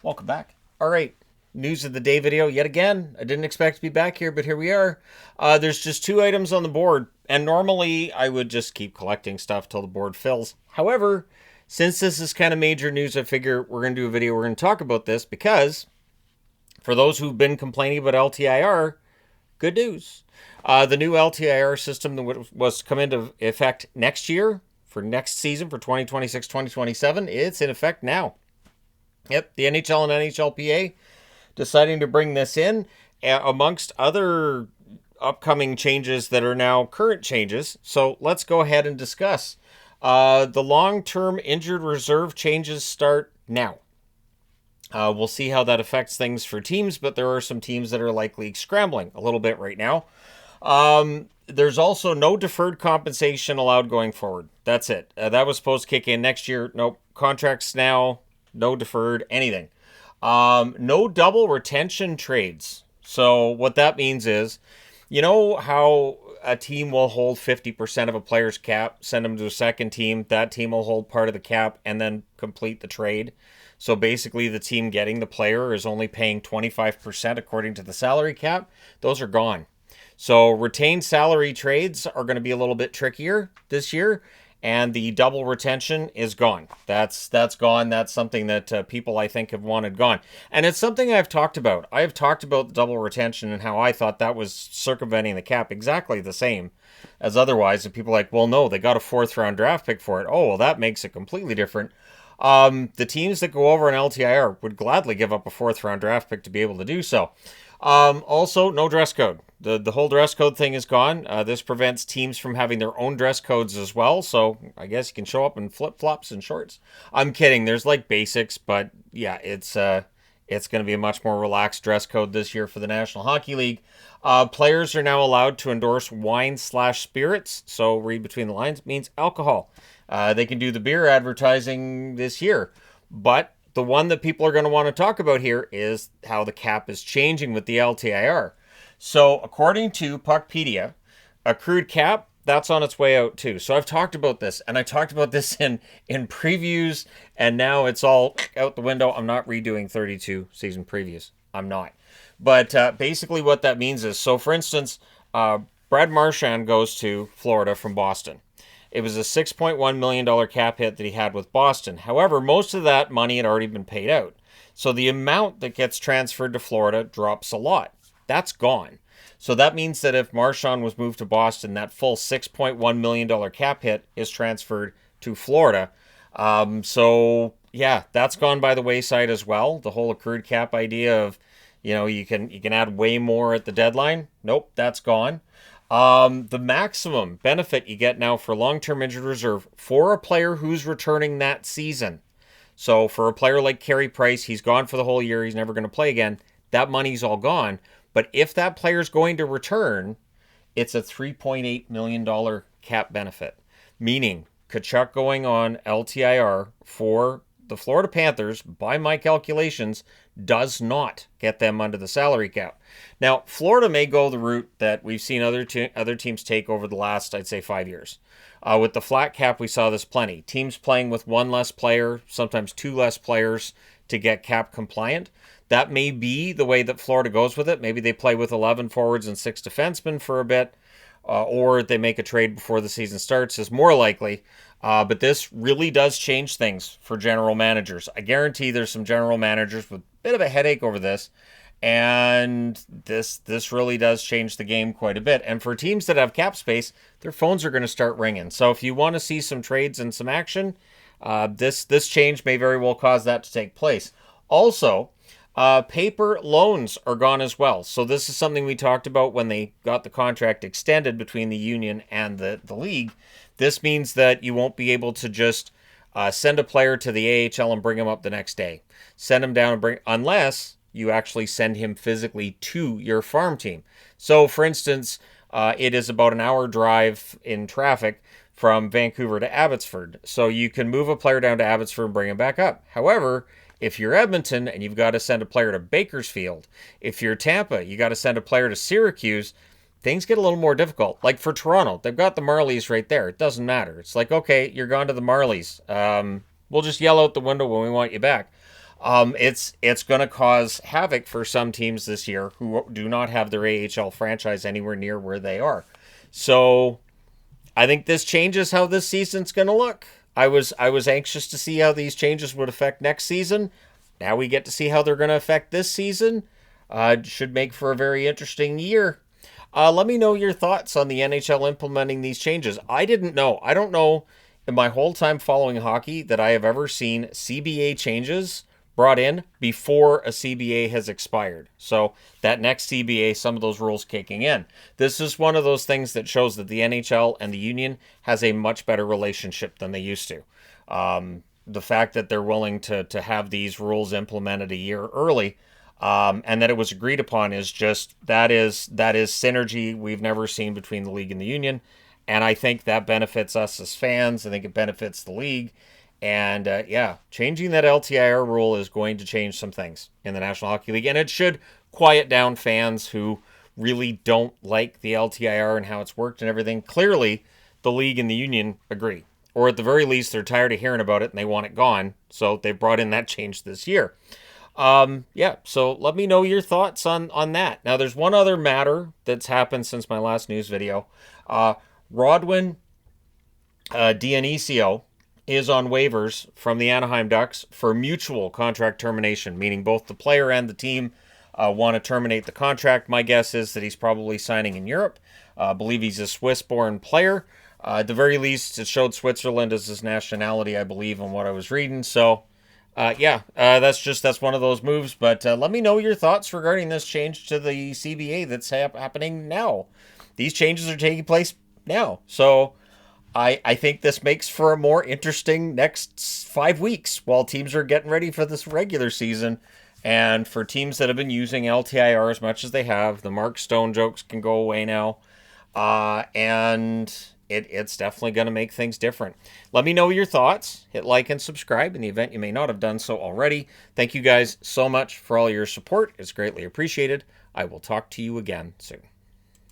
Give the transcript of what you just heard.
Welcome back. All right, news of the day video yet again. I didn't expect to be back here, but here we are. There's just two items on the board, and normally I would just keep collecting stuff till the board fills. However, since this is kind of major news, I figure we're going to do a video. We're going to talk about this because for those who've been complaining about LTIR, good news. The new LTIR system that was to come into effect next year for next season for 2026-2027, it's in effect now. Yep, the NHL and NHLPA deciding to bring this in amongst other upcoming changes that are now current changes. So let's go ahead and discuss. The long-term injured reserve changes start now. We'll see how that affects things for teams, but there are some teams that are likely scrambling a little bit right now. There's also no deferred compensation allowed going forward. That's it. That was supposed to kick in next year. Nope. Contracts now. No deferred, anything. No double retention trades. So what that means is, you know how a team will hold 50% of a player's cap, send them to a second team, that team will hold part of the cap, and then complete the trade. So basically the team getting the player is only paying 25% according to the salary cap. Those are gone. So retained salary trades are going to be a little bit trickier this year. And the double retention is gone. That's gone. That's something that people, I think, have wanted gone. And it's something I've talked about. I've talked about the double retention and how I thought that was circumventing the cap exactly the same as otherwise. And people are like, well, no, they got a 4th-round draft pick for it. Oh, well, that makes it completely different. The teams that go over an LTIR would gladly give up a 4th-round draft pick to be able to do so. Also, no dress code. The whole dress code thing is gone. This prevents teams from having their own dress codes as well. So I guess you can show up in flip-flops and shorts. I'm kidding. There's like basics, but yeah, it's going to be a much more relaxed dress code this year for the National Hockey League. Players are now allowed to endorse wine/spirits. So read between the lines means alcohol. They can do the beer advertising this year, but the one that people are going to want to talk about here is how the cap is changing with the LTIR. So according to Puckpedia, accrued cap, that's on its way out too. So I've talked about this, and I talked about this in previews, and now it's all out the window. I'm not redoing 32 season previews. I'm not. But basically what that means is, so for instance, Brad Marchand goes to Florida from Boston. It was a $6.1 million cap hit that he had with Boston. However, most of that money had already been paid out. So the amount that gets transferred to Florida drops a lot. That's gone. So that means that if Marchand was moved to Boston, that full $6.1 million cap hit is transferred to Florida. So yeah, that's gone by the wayside as well. The whole accrued cap idea of, you can add way more at the deadline. Nope, that's gone. The maximum benefit you get now for long-term injured reserve for a player who's returning that season. So for a player like Carey Price, he's gone for the whole year. He's never going to play again. That money's all gone. But if that player's going to return, it's a $3.8 million cap benefit. Meaning, Tkachuk going on LTIR for the Florida Panthers, by my calculations, does not get them under the salary cap. Now, Florida may go the route that we've seen other teams take over the last, I'd say, 5 years. With the flat cap, we saw this plenty. Teams playing with one less player, sometimes two less players to get cap compliant. That may be the way that Florida goes with it. Maybe they play with 11 forwards and 6 defensemen for a bit, or they make a trade before the season starts is more likely. But this really does change things for general managers. I guarantee there's some general managers with a bit of a headache over this. And this really does change the game quite a bit. And for teams that have cap space, their phones are going to start ringing. So if you want to see some trades and some action, this change may very well cause that to take place. Also, paper loans are gone as well. So this is something we talked about when they got the contract extended between the union and the league. This means that you won't be able to just send a player to the AHL and bring him up the next day. Send him down and unless you actually send him physically to your farm team. So, for instance, it is about an hour drive in traffic from Vancouver to Abbotsford. So you can move a player down to Abbotsford and bring him back up. However, if you're Edmonton and you've got to send a player to Bakersfield, if you're Tampa, you got to send a player to Syracuse, things get a little more difficult. Like for Toronto, they've got the Marlies right there. It doesn't matter. It's like, okay, you're gone to the Marlies. We'll just yell out the window when we want you back. It's going to cause havoc for some teams this year who do not have their AHL franchise anywhere near where they are. So I think this changes how this season's going to look. I was anxious to see how these changes would affect next season. Now we get to see how they're going to affect this season. Should make for a very interesting year. Let me know your thoughts on the NHL implementing these changes. I didn't know. I don't know in my whole time following hockey that I have ever seen CBA changes brought in before a CBA has expired. So that next CBA, some of those rules kicking in. This is one of those things that shows that the NHL and the union has a much better relationship than they used to. The fact that they're willing to have these rules implemented a year early, and that it was agreed upon is just that is synergy we've never seen between the league and the union, and I think that benefits us as fans. I think it benefits the league, and yeah, changing that LTIR rule is going to change some things in the National Hockey League, and it should quiet down fans who really don't like the LTIR and how it's worked and everything. Clearly, the league and the union agree, or at the very least, they're tired of hearing about it and they want it gone. So they brought in that change this year. Yeah, so let me know your thoughts on that. Now, there's one other matter that's happened since my last news video. Rodwin Dionisio is on waivers from the Anaheim Ducks for mutual contract termination, meaning both the player and the team want to terminate the contract. My guess is that he's probably signing in Europe. I believe he's a Swiss-born player. At the very least, it showed Switzerland as his nationality, I believe, on what I was reading. So, that's one of those moves. But let me know your thoughts regarding this change to the CBA that's happening now. These changes are taking place now. So I think this makes for a more interesting next 5 weeks while teams are getting ready for this regular season. And for teams that have been using LTIR as much as they have, the Mark Stone jokes can go away now. And it's definitely going to make things different. Let me know your thoughts. Hit like and subscribe in the event you may not have done so already. Thank you guys so much for all your support. It's greatly appreciated. I will talk to you again soon.